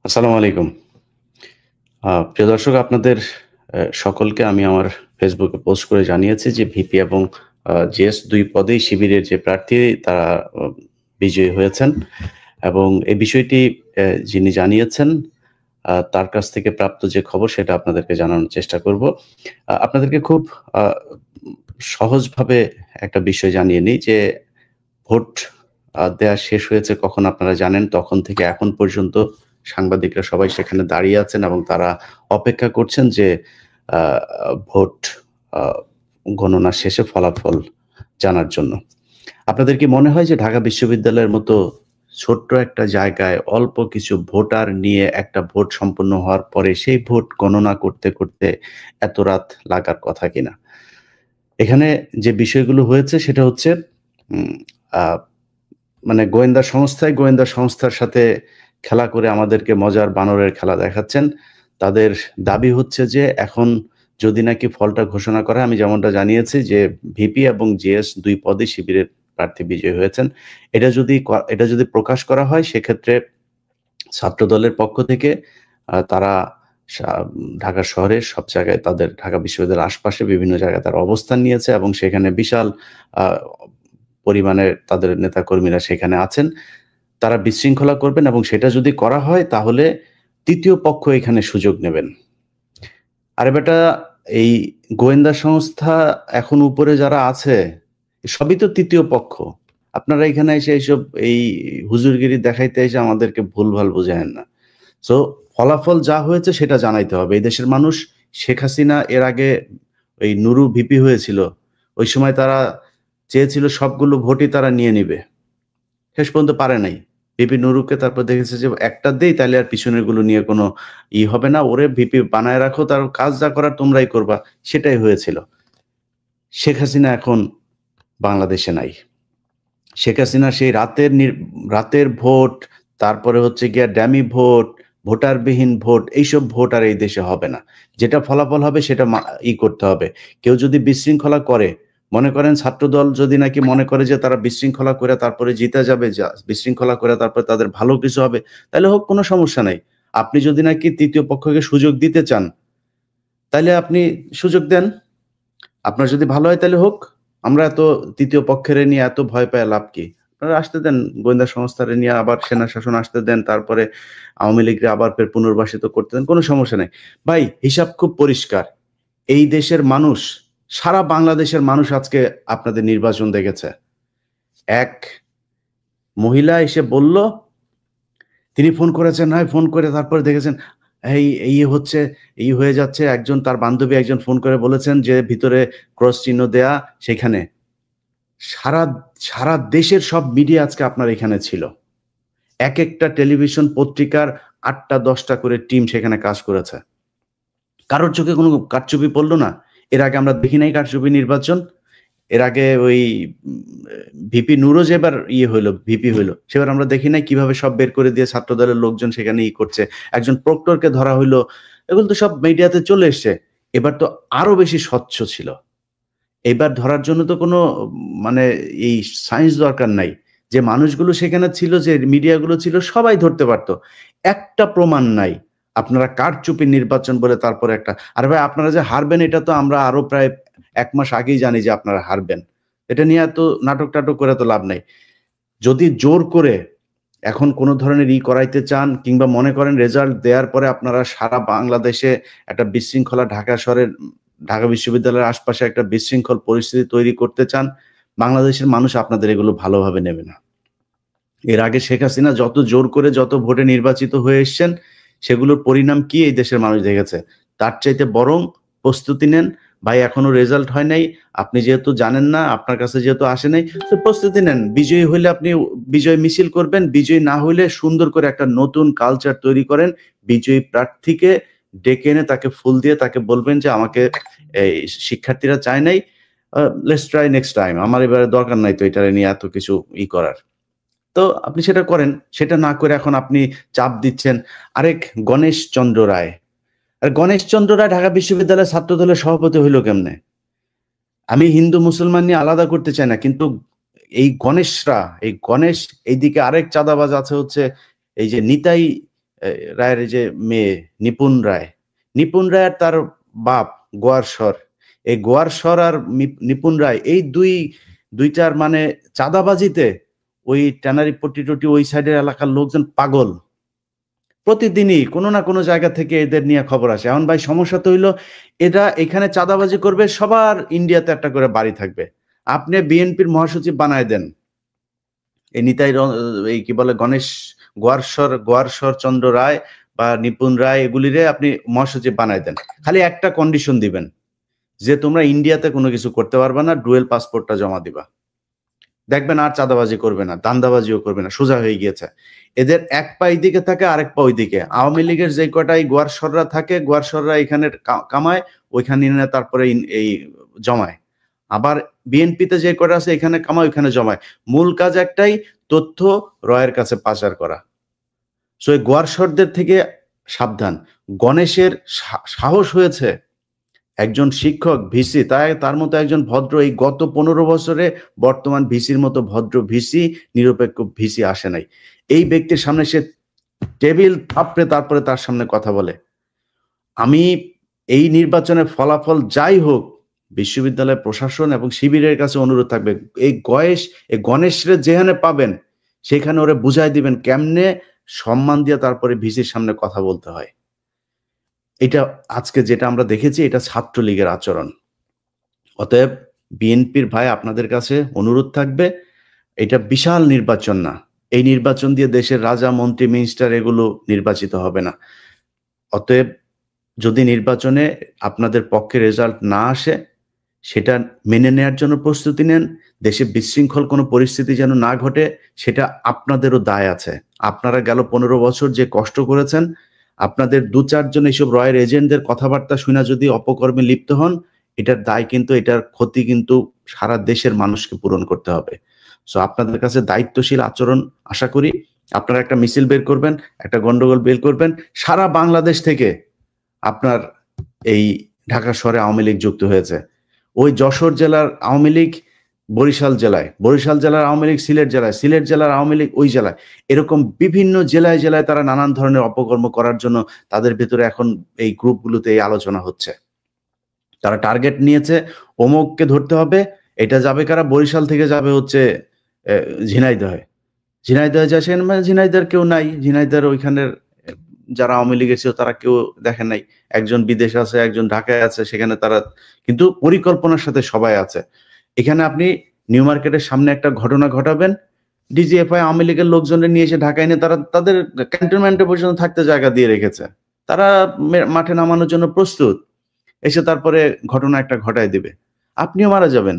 আসসালামু আলাইকুম। প্রিয় দর্শক আপনাদের সকলকে আমি আমার ফেসবুকে পোস্ট করে জানিয়েছি যে ভিপি এবং জিএস ২ পদেই শিবিরের যে প্রার্থী তারা অ বিজয়ী হয়েছেন এবং এই বিষয়টি যিনি জানিয়েছেন তার কাছ থেকে প্রাপ্ত যে খবর সেটা আপনাদেরকে জানানোর চেষ্টা করব। আপনাদেরকে খুব আ সহজভাবে একটা বিষয় জানিয়ে নিই যে ভোট দেয়া শেষ হয়েছে কখন আপনারা জানেন। তখন থেকে এখন পর্যন্ত সাংবাদিকরা সবাই সেখানে দাঁড়িয়ে আছেন এবং তারা অপেক্ষা করছেন যে আ ভোট আ গণনা শেষে ফলাফল জানার জন্য। আপনাদের কি মনে হয় যে ঢাকা বিশ্ববিদ্যালয়ের মতো ছোট্ট একটা জায়গায় অল্প কিছু ভোটার নিয়ে একটা ভোট সম্পন্ন হওয়ার পরে সেই ভোট গণনা করতে, করতে এত রাত লাগার কথা কিনা? এখানে যে বিষয়গুলো হয়েছে সেটা হচ্ছে উম আ মানে গোয়েন্দা সংস্থার সাথে খেলা করে আমাদেরকে মজার বানরের খেলা দেখাচ্ছেন। তাদের দাবি হচ্ছে যে এখন যদি নাকি ফলটা ঘোষণা করা হয়, আমি যেমনটা জানিয়েছি যে ভিপি এবং জিএস ২ পদে শিবিরের প্রার্থী বিজয়ী হয়েছেন। এটা যদি প্রকাশ করা হয় সেক্ষেত্রে ছাত্রদলের পক্ষ থেকে তারা সা ঢাকা শহরের সব জায়গায় তাদের ঢাকা বিশ্ববিদ্যালয়ের আশপাশে বিভিন্ন জায়গায় তারা অবস্থান নিয়েছে এবং সেখানে বিশাল আ পরিমাণে তাদের নেতাকর্মীরা সেখানে আছেন। তারা বিশৃঙ্খলা করবেন এবং সেটা যদি করা হয় তাহলে ৩য় পক্ষ এখানে সুযোগ নেবেন। আরে বেটা এই গোয়েন্দা সংস্থা এখন উপরে যারা আছে সবই তো ৩য় পক্ষ। আপনারা এখানে এসে এইসব এই হুজুরগিরি দেখাইতে এসে আমাদেরকে ভুলভাল বুঝায়েন না। সো ফলাফল যা হয়েছে সেটা জানাইতে হবে। এই দেশের মানুষ শেখ হাসিনা এর আগে ওই নুরু ভিপি হয়েছিল। ওই সময় তারা চেয়েছিল সবগুলো ভোটই তারা নিয়ে নিবে। শেষ পর্যন্ত পারে নাই। ভিপি নুরুকে তারপর দেখেছে যে একটা দেই তাইলে আর পিছনের গুলো নিয়ে কোনো হবে না। ওরে ভিপি বানায় রাখো, তার কাজ যা করার তোমরাই করবা। সেটাই হয়েছিল। শেখ হাসিনা এখন বাংলাদেশে নাই। শেখ হাসিনা সেই রাতের ভোট, তারপরে হচ্ছে গিয়া ড্যামি ভোট, ভোটারবিহীন ভোট, এইসব ভোট আর এই দেশে হবে না। যেটা ফলাফল হবে সেটা করতে হবে। কেউ যদি বিশৃঙ্খলা করে, মনে করেন ছাত্রদল যদি নাকি মনে করে যে তারা বিশৃঙ্খলা করে তারপরে জিতে যাবে, বিশৃঙ্খলা করে তারপরে তাদের ভালো কিছু হবে, তাইলে হোক কোনো সমস্যা নাই। আপনি যদি নাকি ৩য় পক্ষকে সুযোগ দিতে চান, তাইলে আপনি সুযোগ দেন। আপনার যদি ভালো হয় তাইলে হোক। আমরা এত ৩য় পক্ষেরে নিয়ে এত ভয় পাইয়া লাভ কি? আপনারা আসতে দেন, গোয়েন্দা সংস্থারে নিয়ে আবার সেনা শাসন আসতে দেন। তারপরে আওয়ামী লীগরে আবার ফের পুনর্বাসিত করতে দেন। কোন সমস্যা নাই। ভাই হিসাব খুব পরিষ্কার। এই দেশের মানুষ, সারা বাংলাদেশের মানুষ আজকে আপনাদের নির্বাচন দেখেছে। এক মহিলা এসে বলল, তিনি ফোন করেছেন, হ্যাঁ, ফোন করে তারপরে দেখেছেন এই এই হচ্ছে, এই হয়ে যাচ্ছে। একজন তার বান্ধবী একজন ফোন করে বলেছেন যে ভিতরে ক্রস চিহ্ন দেয়া সেখানে। সারা সারা দেশের সব মিডিয়া আজকে আপনার এখানে ছিল। একেকটা টেলিভিশন পত্রিকার ৮ টা ১০ টা করে টিম সেখানে কাজ করেছে। কারোর চোখে কোনো কারচুপি পড়ল না? এর আগে আমরা দেখি নাই কারচুপি নির্বাচন? এর আগে ওই উম ভিপি নুরও যে এবার হইল, ভিপি হইল, সেবার আমরা দেখি নাই কিভাবে সব বের করে দিয়ে ছাত্রদলের লোকজন সেখানে করছে। একজন প্রক্টরকে ধরা হইলো। এগুলো তো সব মিডিয়াতে চলে এসছে। এবার তো আরো বেশি স্বচ্ছ ছিল। এবার ধরার জন্য তো কোনো মানে এই সায়েন্স দরকার নাই। যে মানুষগুলো সেখানে ছিল, যে মিডিয়াগুলো ছিল সবাই ধরতে পারত। একটা প্রমাণ নাই। আপনারা কারচুপি নির্বাচন বলে তারপরে একটা, আরে ভাই আপনারা যে হারবেন এটা তো আমরা আরো প্রায় ১ মাস আগেই জানি যে আপনারা হারবেন। এটা নিয়ে এত নাটক-টাটক করে তো লাভ নাই। যদি জোর করে এখন কোন ধরনের করাইতে চান কিংবা মনে করেন রেজাল্ট দেওয়ার পরে আপনারা সারা বাংলাদেশে একটা বিশৃঙ্খলা, ঢাকা শহরের ঢাকা বিশ্ববিদ্যালয়ের আশপাশে একটা বিশৃঙ্খল পরিস্থিতি তৈরি করতে চান, বাংলাদেশের মানুষ আপনাদের এগুলো ভালোভাবে নেবে না। এর আগে শেখ হাসিনা যত জোর করে যত ভোটে নির্বাচিত হয়ে এসছেন, সেগুলোর পরিণাম কি এই দেশের মানুষ দেখেছে। তার চাইতে বরং প্রস্তুতি নেন। ভাই এখনো রেজাল্ট হয় নাই। আপনি যেহেতু জানেন না, আপনার কাছে যেহেতু আসে নাই, তো প্রস্তুতি নেন। বিজয়ী হইলে আপনি বিজয় মিছিল করবেন। বিজয়ী না হইলে সুন্দর করে একটা নতুন কালচার তৈরি করেন। বিজয়ী প্রার্থীকে ডেকে এনে তাকে ফুল দিয়ে তাকে বলবেন যে, "আমাকে এই শিক্ষার্থীরা চায় নাই। Let's try next time. আমার এবারে দরকার নাই তো এটারে নিয়ে এত কিছু করার।" তো আপনি সেটা করেন। সেটা না করে এখন আপনি চাপ দিচ্ছেন। আরেক গণেশ চন্দ্র রায়। আর গণেশ চন্দ্র রায় ঢাকা বিশ্ববিদ্যালয়ের ছাত্রদলের সভাপতি হইল কেমনে? আমি হিন্দু মুসলমান নিয়ে আলাদা করতে চাই না। কিন্তু এই গণেশরা, এই গণেশ, এইদিকে আরেক চাঁদাবাজ আছে হচ্ছে এই যে নিতাই রায়ের যে মেয়ে নিপুণ রায় আর তার বাপ গোয়ার স্বর, এই গোয়ার স্বর আর নিপুণ রায় এই দুইটার মানে চাঁদাবাজিতে ওই ট্যানারি পট্টি টটি ওই সাইডের এলাকার লোকজন পাগল। প্রতিদিনই কোনো না কোনো জায়গা থেকে এদের নিয়ে খবর আসে। এখন ভাই সমস্যা তো হইলো এরা এখানে চাঁদাবাজি করবে, সবার ইন্ডিয়াতে একটা করে বাড়ি থাকবে। আপনি বিএনপির মহাসচিব বানায় দেন এই নিতাই এই কি বলে গণেশ গোয়ারশ্বর চন্দ্র রায় বা নিপুণ রায় এগুলিরে আপনি মহাসচিব বানায় দেন, খালি একটা কন্ডিশন দিবেন যে তোমরা ইন্ডিয়াতে কোনো কিছু করতে পারবে না, ডুয়েল পাসপোর্টটা জমা দিবা। দেখবেন আর চাঁদাবাজি করবে না, দান্দাবাজিও করবে না, সোজা হয়ে গিয়েছে। এদের এক পা এইদিকে থাকে, আরেক পা ওইদিকে। আওয়ামী লীগের যে কটাই গোয়ারশ্বররা থাকে, গোয়ারশ্বররা এখানে কামায়, ওইখানে নিয়ে তারপরে এই জমায়। আবার বিএনপিতে যে কটা আছে এখানে কামায়, ওইখানে জমায়। মূল কাজ একটাই, তথ্য রয়ের কাছে পাচার করা। সো এই গোয়ারশ্বরদের থেকে সাবধান। গণেশের সাহস হয়েছে, একজন শিক্ষক ভিসি, তার মতো একজন ভদ্র এই গত 15 বছরে বর্তমান ভিসির মতো ভদ্র ভিসি, নিরপেক্ষ ভিসি আসে নাই। এই ব্যক্তির সামনে সে টেবিল থাপড়ে তারপরে তার সামনে কথা বলে। আমি এই নির্বাচনের ফলাফল যাই হোক, বিশ্ববিদ্যালয় প্রশাসন এবং শিবিরের কাছে অনুরোধ থাকবে, এই গণেশরে যেখানে পাবেন সেখানে ওরা বুঝাই দিবেন কেমনে সম্মান দিয়ে তারপরে ভিসির সামনে কথা বলতে হয়। এটা আজকে যেটা আমরা দেখেছি এটা ছাত্রলীগের আচরণ। অতএব বিএনপির ভাই আপনাদের কাছে অনুরোধ থাকবে, এটা বিশাল নির্বাচন না, এই নির্বাচন দিয়ে দেশের রাজা মন্ত্রী মিনিস্টার এগুলো নির্বাচিত হবে না। অতএব যদি নির্বাচনে আপনাদের পক্ষে রেজাল্ট না আসে সেটা মেনে নেয়ার জন্য প্রস্তুতি নেন। দেশে বিশৃঙ্খল কোনো পরিস্থিতি যেন না ঘটে, সেটা আপনাদেরও দায় আছে। আপনারা গেল 15 বছর যে কষ্ট করেছেন, আপনাদের 2-4 জন এইসব রয়ের এজেন্টদের কথাবার্তা শুনে যদি অপকর্মে লিপ্ত হন, এটার দায় কিন্তু, এটার ক্ষতি কিন্তু সারা দেশের মানুষকে পূরণ করতে হবে। সো আপনাদের কাছে দায়িত্বশীল আচরণ আশা করি। আপনারা একটা মিছিল বের করবেন, একটা গন্ডগোল বের করবেন, সারা বাংলাদেশ থেকে আপনার এই ঢাকা শহরে আওয়ামী লীগ যুক্ত হয়েছে। ওই যশোর জেলার আওয়ামী লীগ বরিশাল জেলায়, বরিশাল জেলার আওয়ামী লীগ সিলেট জেলায়, সিলেট জেলার আওয়ামী লীগ ওই জেলায়, এরকম বিভিন্ন জেলায় জেলায় তারা নানান ধরনের অপকর্ম করার জন্য তাদের ভেতরে এখন এই গ্রুপগুলোতে এই আলোচনা হচ্ছে। তারা টার্গেট নিয়েছে অমুককে ধরতে হবে, এটা যাবে কারা, বরিশাল থেকে যাবে হচ্ছে ঝিনাইদহে। ঝিনাইদহে যায়, সেখানে মানে ঝিনাইদার কেউ নাই, ঝিনাইদার ওইখানের যারা আওয়ামী লীগের ছিল তারা কেউ দেখে নাই, একজন বিদেশে আছে, একজন ঢাকায় আছে, সেখানে তারা কিন্তু পরিকল্পনার সাথে সবাই আছে। এখানে আপনি নিউ মার্কেটের সামনে একটা ঘটনা ঘটাবেন, ডিজিএফআই আওয়ামী লীগের লোকজনের নিয়ে এসে ঢাকায় নিয়ে তারা তাদের ক্যান্টনমেন্টে পর্যন্ত থাকতে জায়গা দিয়ে রেখেছে, তারা মাঠে নামানোর জন্য প্রস্তুত, এসে তারপরে ঘটনা একটা ঘটায় দিবে, আপনিও মারা যাবেন।